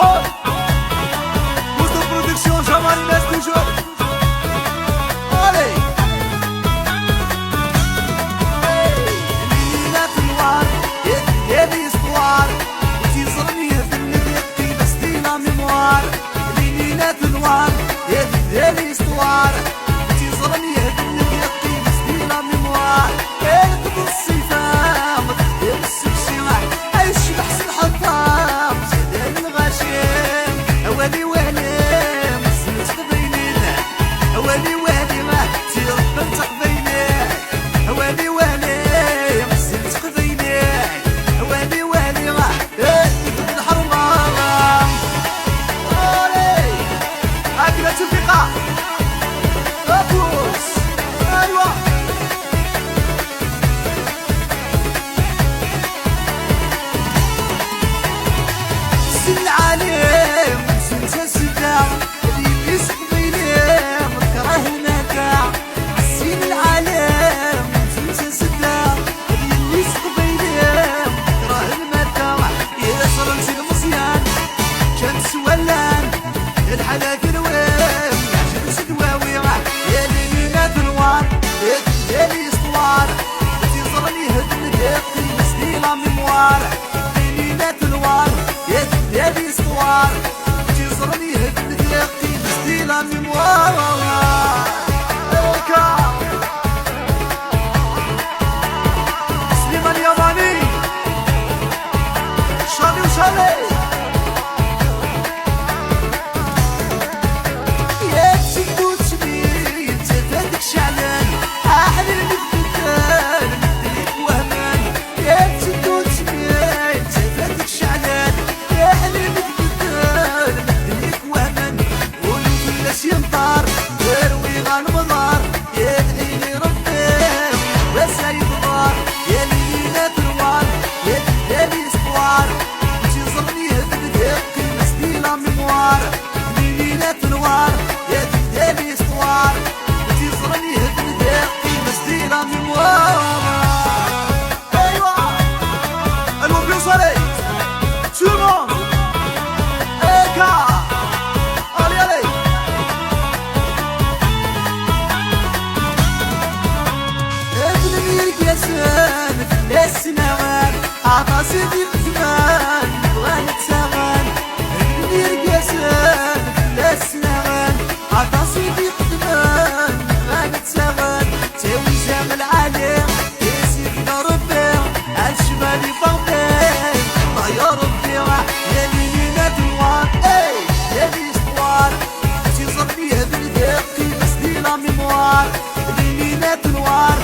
Paul Gusto Production, Jamal Inès toujours. Allez ليلة النوار يدي اسبوار وتيصلني في اللي بس دي لا ميموار. ليلة النوار يدي اسبوار وتيصلني في اللي بس دي لا ميموار. قلب الصيفام يمسك الشمع عيش بحسن حطام زاد الغشيم. أولي وهلي مسلت قبيلنا أولي وهلي ما تيربط قبيلك. أولي وهلي مسلت قبيلك أولي وهلي ما تكتب الحرمة. أولي هكذا توفيقة أبوس. أيوة سن العالم سنت السداع اللي يسقي ليه مكره المتاع. سن العالم سنت السداع اللي يسقي ليه مكره المتاع. يا صرت المصيان كانت سولان الحلاك الوين يعجب سدواوي. يا ليلة النوار يا لي اسطوار تيصرني هد الدقي مسدي لا ميموار. ليلة النوار يا لي اسطوار تيصرني هد الدقي مسدي لا ميموار. سليمان يماني شالي وشالي يا تسكتني انت فاتك شعلان احلى المثال مديك وهمان. يا تسكتني انت فاتك شعلان احلى المثال مديك وهمان. ولو فلاش ينطار دروي غنمضار يدعي لي ربي وسايب الدار. يا ليلة النوار يا لي اسبوار تيصرني هد الدقي مسدي لا ميموار. ليلة النوار يا لي اسبوار تيصرني هد الدقي مسدي لا ميموار. ايوا الوبيو صاري تشومون ايكا علي علي ابن ميرك يا سان في السنوات عطا صديق زمان نبغى نتساغن. ابن ميرك يا سان في السنوات عطا صديق زمان نبغى نتساغن. تاوي زام العالم يسيبنا ربي عالشمال يفضل الله يا ربي. يا ليلة النوار يا لي اسبوار تيصرني هد الدقي مسدي لا ميموار. ليلة النوار